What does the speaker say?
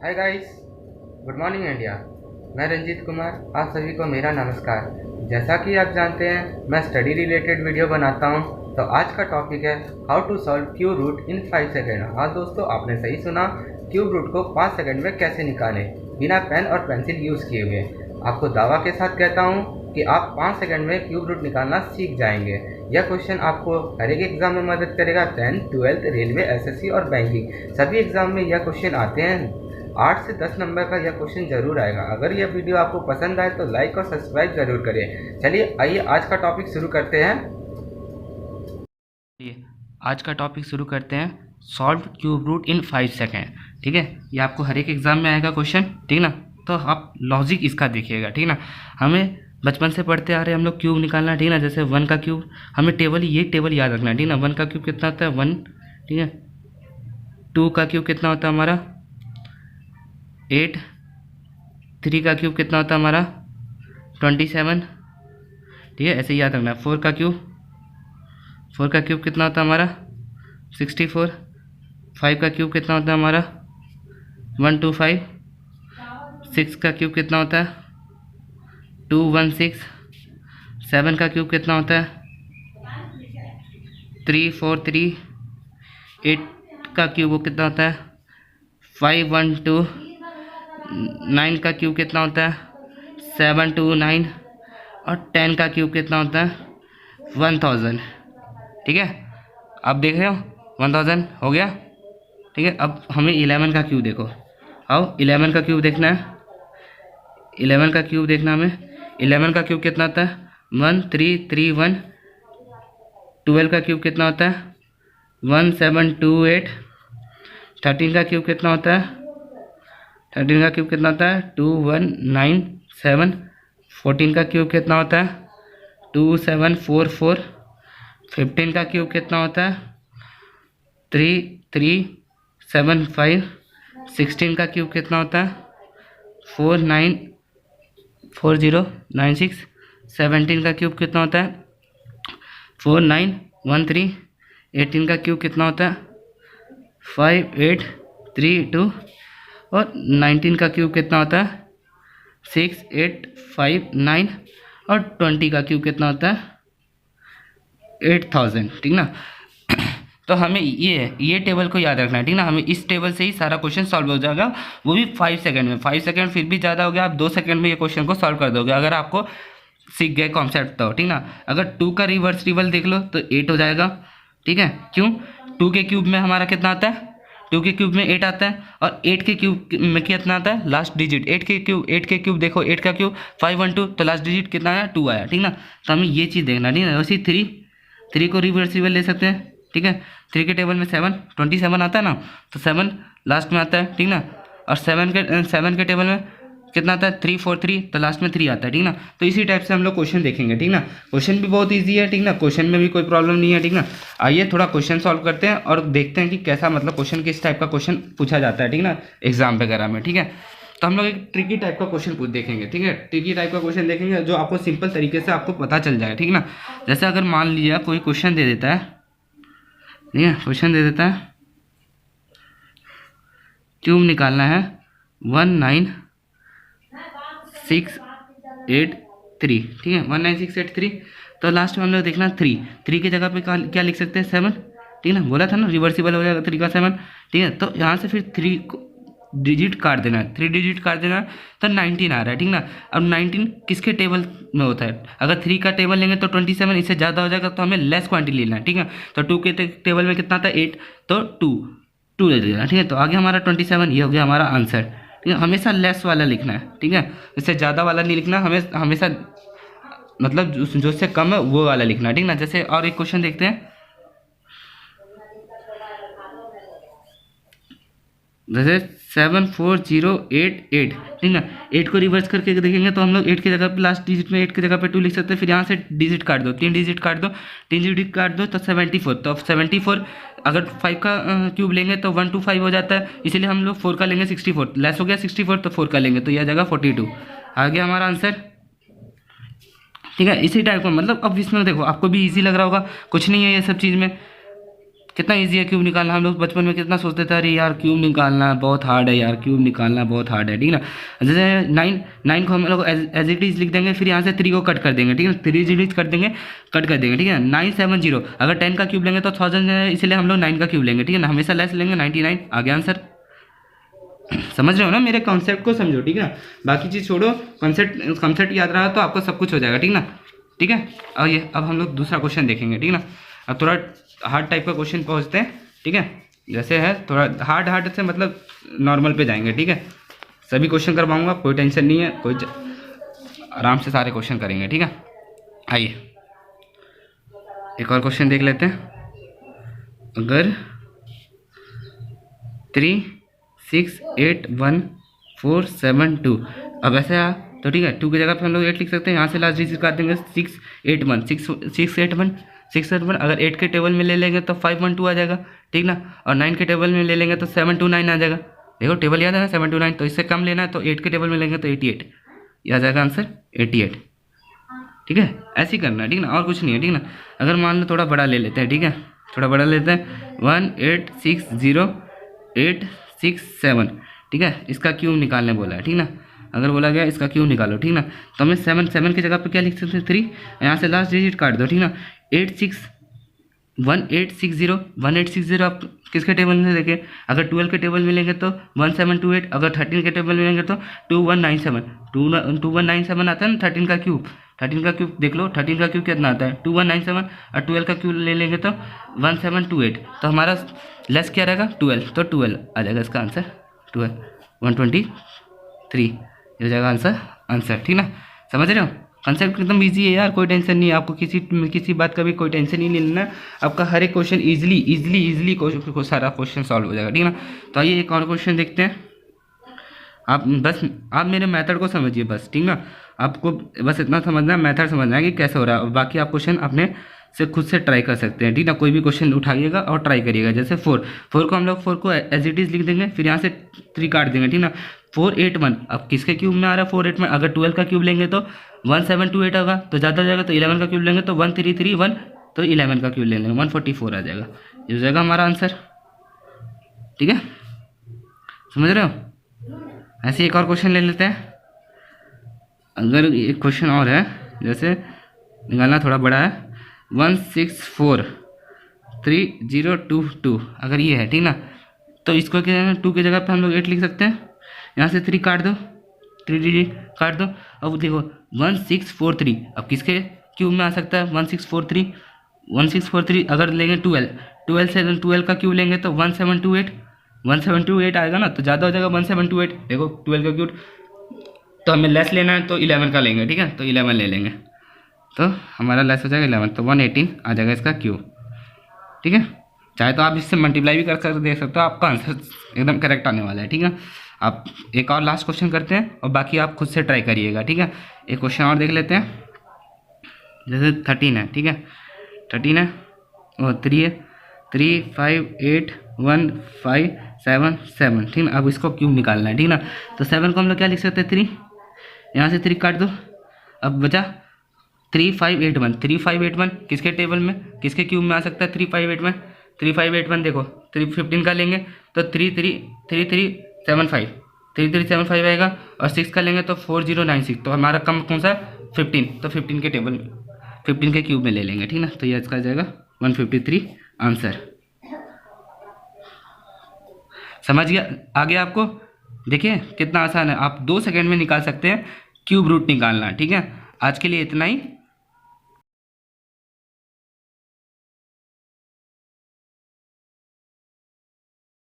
Hi guys, good morning India. मैं रंजीत कुमार, आप सभी को मेरा नमस्कार। जैसा कि आप जानते हैं, मैं स्टडी रिलेटेड वीडियो बनाता हूं। तो आज का टॉपिक है how to solve cube root in 5 second. हाँ दोस्तों, आपने सही सुना, क्यूब रूट को 5 सेकेंड में कैसे निकालें बिना पेन और पेंसिल यूज़ किए हुए। आपको दावा के साथ कहता हूँ कि आप 5 सेकंड में क्यूब रूट निकालना सीख जाएंगे। यह क्वेश्चन आपको हर एक एग्जाम में मदद करेगा। 10th, 12th, रेलवे, एसएससी और बैंकिंग सभी एग्जाम में यह क्वेश्चन आते हैं। 8 से 10 नंबर का यह क्वेश्चन जरूर आएगा। अगर यह वीडियो आपको पसंद आए तो लाइक और सब्सक्राइब जरूर करें। चलिए आइए आज का टॉपिक शुरू करते हैं। आज का टॉपिक शुरू करते हैं, solve cube root in 5 second. ठीक है, ये आपको हर एक एग्जाम में आएगा क्वेश्चन, ठीक ना। तो आप लॉजिक इसका देखिएगा, ठीक ना। हमें बचपन से पढ़ते आ रहे हैं हम लोग क्यूब निकालना, ठीक ना। जैसे 1 का क्यूब, हमें ये टेबल याद रखना है, ठीक ना। 1 का क्यूब कितना होता है 1, ठीक है। 2 का क्यूब कितना होता है हमारा 8। 3 का क्यूब कितना होता है हमारा 27, ठीक है। ऐसे याद रखना है। 4 का क्यूब कितना होता है हमारा 64। 5 का क्यूब कितना होता है हमारा 125। 6 का क्यूब कितना होता है 216। 7 का क्यूब कितना होता है 343। 8 का क्यूब वो कितना होता है 512। 9 का क्यूब कितना होता है 729। और 10 का क्यूब कितना होता है 1000। ठीक है, आप देख रहे हो 1000 हो गया, ठीक है। अब हमें 11 का क्यूब देखो। आओ 11 का क्यूब देखना है। 11 का क्यूब देखना हमें। 11 का क्यूब कितना होता है 1331। 12 का क्यूब कितना होता है 1728। 13 का क्यूब कितना होता है 13 का क्यूब कितना होता है 2197। 14 का क्यूब कितना होता है 2744। 15 का क्यूब कितना होता है 3375। 16 का क्यूब कितना होता है 494096। 17 का क्यूब कितना होता है 4913। 18 का क्यूब कितना होता है 5832। और 19 का क्यूब कितना होता है 6859। और 20 का क्यूब कितना होता है 8000, ठीक ना। तो हमें ये टेबल को याद रखना है, ठीक ना। हमें इस टेबल से ही सारा क्वेश्चन सॉल्व हो जाएगा, वो भी 5 सेकंड में। 5 सेकंड फिर भी ज़्यादा हो गया, आप 2 सेकंड में ये क्वेश्चन को सॉल्व कर दोगे अगर आपको सीख गए कॉन्सेप्ट तो, ठीक ना। अगर 2 का रिवर्स रिवल देख लो तो 8 हो जाएगा, ठीक है। क्यों? 2 के क्यूब में हमारा कितना आता है 2 के क्यूब में 8 आता है। और 8 के क्यूब में कितना आता है लास्ट डिजिट। 8 के क्यूब देखो, 8 का क्यूब 512, तो लास्ट डिजिट कितना आया 2 आया, ठीक ना। तो हमें ये चीज़ देखना, ठीक है। वैसे 3 को रिवर्स रिवल ले सकते हैं, ठीक है। 3 के टेबल में 27 आता है ना, तो 7 लास्ट में आता है, ठीक ना। और 7 के टेबल में कितना आता है 343, तो लास्ट में 3 आता है, ठीक ना। तो इसी टाइप से हम लोग क्वेश्चन देखेंगे, ठीक ना। क्वेश्चन भी बहुत ईजी है, ठीक ना। क्वेश्चन में भी कोई प्रॉब्लम नहीं है, ठीक ना। आइए थोड़ा क्वेश्चन सॉल्व करते हैं और देखते हैं कि कैसा मतलब क्वेश्चन किस टाइप का क्वेश्चन पूछा जाता है, ठीक ना, एग्जाम वगैरह में, ठीक है। तो हम लोग एक ट्रिकी टाइप का क्वेश्चन देखेंगे, ठीक है। ट्रिकी टाइप का क्वेश्चन देखेंगे जो आपको सिंपल तरीके से आपको पता चल जाएगा, ठीक ना। जैसे अगर मान लीजिए कोई क्वेश्चन दे देता है, ठीक है, क्वेश्चन दे देता है क्यूब निकालना है 19683, ठीक है। 19683, तो लास्ट में हम लोग देखना 3 की जगह पे क्या लिख सकते हैं 7, ठीक ना। बोला था ना रिवर्सिबल हो जाएगा 3 का 7, ठीक है। तो यहाँ से फिर 3 डिजिट काट देना है, 3 डिजिट काट देना है, तो 19 आ रहा है, ठीक ना। अब 19 किसके टेबल में होता है? अगर 3 का टेबल लेंगे तो 27, इससे ज़्यादा हो जाएगा तो हमें लेस क्वांटिटी लेना है, ठीक है। तो 2 के टेबल में कितना था 8, तो 2 ले देना, ठीक है। तो आगे हमारा 27, ये हो गया हमारा आंसर, ठीक है। हमेशा लेस वाला लिखना है, ठीक है। इससे ज़्यादा वाला नहीं लिखना, हमें हमेशा मतलब जो से कम है वो वाला लिखना है, ठीक ना। जैसे और एक क्वेश्चन देखते हैं, जैसे 74088, ठीक ना। 8 को रिवर्स करके देखेंगे तो हम लोग 8 की जगह पे लास्ट डिजिट में 8 की जगह पे 2 लिख सकते हैं। फिर यहाँ से डिजिट काट दो, 3 डिजिट काट दो, 3 डिजिट काट दो तो 74। तो 74 अगर 5 का क्यूब लेंगे तो 125 हो जाता है, इसलिए हम लोग 4 का लेंगे 64, लेस हो गया 64, तो 4 का लेंगे तो यह जगह 42 आ गया हमारा आंसर, ठीक है। इसी टाइप का मतलब अब इसमें देखो आपको भी ईजी लग रहा होगा, कुछ नहीं है ये सब चीज़ में। कितना इजी है क्यूब निकालना। हम लोग बचपन में कितना सोचते थे, अरे यार क्यूब निकालना बहुत हार्ड है यार, क्यूब निकालना बहुत हार्ड है, ठीक ना। जैसे 9 को हम लोग एज इट इज लिख देंगे, फिर यहाँ से 3 को कट कर देंगे, ठीक है, 3 डिजिट कर देंगे, कट कर देंगे, ठीक है। 970 अगर 10 का क्यूब लेंगे तो 1000 है, इसलिए हम लोग 9 का क्यूब लेंगे, ठीक है ना, हमेशा लेस लेंगे, 99 आ गया आंसर। समझ रहे हो ना, मेरे कॉन्सेप्ट को समझो, ठीक है, बाकी चीज़ छोड़ो, कॉन्सेप्ट याद रहा तो आपको सब कुछ हो जाएगा, ठीक ना, ठीक है। और ये अब हम लोग दूसरा क्वेश्चन देखेंगे, ठीक ना। अब थोड़ा हार्ड टाइप का क्वेश्चन पहुँचते हैं, ठीक है, जैसे है थोड़ा हार्ड से मतलब नॉर्मल पे जाएंगे, ठीक है। सभी क्वेश्चन करवाऊंगा, कोई टेंशन नहीं है, आराम से सारे क्वेश्चन करेंगे, ठीक है। आइए एक और क्वेश्चन देख लेते हैं। अगर 3 6 8 1 4 7 2, अब ऐसे आ तो ठीक है, 2 की जगह पे हम लोग 8 लिख सकते हैं, यहाँ से लास्ट डिजिट काट देंगे, 6 8 1 6 8 1 अगर 8 के टेबल में ले लेंगे तो 5 1 2 आ जाएगा, ठीक ना, और 9 के टेबल में ले लेंगे तो 7 2 9 आ जाएगा। देखो टेबल याद है ना, 7 2 9, तो इससे कम लेना है तो 8 के टेबल में लेंगे तो 88, यह आ जाएगा आंसर 88, ठीक है। ऐसे ही करना है, ठीक ना, और कुछ नहीं है, ठीक ना। अगर मान लो थोड़ा बड़ा ले लेते हैं, ठीक है, थोड़ा बड़ा लेते हैं, 1 8 6 0 8 6 7, ठीक है, इसका क्यूब निकालने बोला है, ठीक ना। अगर बोला गया इसका क्यूब निकालो, ठीक ना, तो हमें 7 की जगह पे क्या लिख सकते हैं, 3, यहाँ से लास्ट डिजिट काट दो, ठीक ना। 1860 आप किसके टेबल में देखें, अगर 12 के टेबल में लेंगे तो 1728, अगर 13 के टेबल में लेंगे तो 2197 आता है ना, 13 का क्यूब देख लो, 13 का क्यूब कितना आता है 2197, और 12 का क्यूब ले लेंगे तो 1728, तो हमारा लेस क्या रहेगा 12, तो 12 आ जाएगा इसका आंसर, 12 123 ये हो जाएगा आंसर, ठीक ना। समझ रहे हो, कंसेप्ट एकदम इजी है यार, कोई टेंशन नहीं है आपको, किसी बात का भी कोई टेंशन नहीं लेना, आपका हर एक क्वेश्चन इजीली सारा क्वेश्चन सॉल्व हो जाएगा, ठीक ना। तो आइए एक और क्वेश्चन देखते हैं। आप मेरे मेथड को समझिए बस, ठीक ना, आपको बस इतना समझना है, मेथड समझना है कि कैसे हो रहा है, बाकी आप क्वेश्चन अपने से खुद से ट्राई कर सकते हैं, ठीक ना। कोई भी क्वेश्चन उठाइएगा और ट्राई करिएगा। जैसे 4 को हम लोग 4 को एज इट इज लिख देंगे, फिर यहाँ से 3 काट देंगे, ठीक ना। 481 अब किसके क्यूब में आ रहा है 481, अगर 12 का क्यूब लेंगे तो 1728 होगा, तो ज़्यादा हो जाएगा, तो 11 का क्यूब लेंगे तो 1331, तो 11 का क्यूब ले लेंगे 144 आ जाएगा, ये हो जाएगा हमारा आंसर, ठीक है। समझ रहे हो। ऐसे एक और क्वेश्चन ले लेते हैं। अगर एक क्वेश्चन और है, जैसे निकालना थोड़ा बड़ा है, 1643022, अगर ये है, ठीक ना, तो इसको क्या है 2 की जगह पे हम लोग 8 लिख सकते हैं, यहाँ से 3 काट दो, 3 डिजिट काट दो। अब देखो 1643 अब किसके क्यूब में आ सकता है 1643 अगर लेंगे 12 से 12 का क्यूब लेंगे तो 1728 आएगा ना, तो ज़्यादा हो जाएगा 1728। देखो 12 का क्यूब, तो हमें लेस लेना है तो 11 का लेंगे, ठीक है, तो 11 ले लेंगे, तो हमारा लेस हो जाएगा 11, तो 118 आ जाएगा इसका क्यूब, ठीक है। चाहे तो आप इससे मल्टीप्लाई भी कर देख सकते हो, आपका आंसर एकदम करेक्ट आने वाला है, ठीक है। आप एक और लास्ट क्वेश्चन करते हैं और बाकी आप खुद से ट्राई करिएगा, ठीक है। एक क्वेश्चन और देख लेते हैं, जैसे 13 है, ठीक है, 13 है और 3 है, 3 5 8 1 5 7 7, ठीक है। अब इसको क्यूब निकालना है, ठीक ना, तो 7 को हम लोग क्या लिख सकते हैं 3, यहाँ से 3 काट दो, अब बचा 3581 किसके टेबल में किसके क्यूब में आ सकता है 3581 देखो 15 का लेंगे तो 3375 आएगा, और 6 का लेंगे तो 4096, तो हमारा कम कौन सा 15, तो 15 के टेबल 15 के क्यूब में ले लेंगे, ठीक ना, तो ये इसका जाएगा 153 आंसर। समझ गया, आ गया आपको। देखिए कितना आसान है, आप 2 सेकंड में निकाल सकते हैं क्यूब रूट निकालना, ठीक है। आज के लिए इतना ही।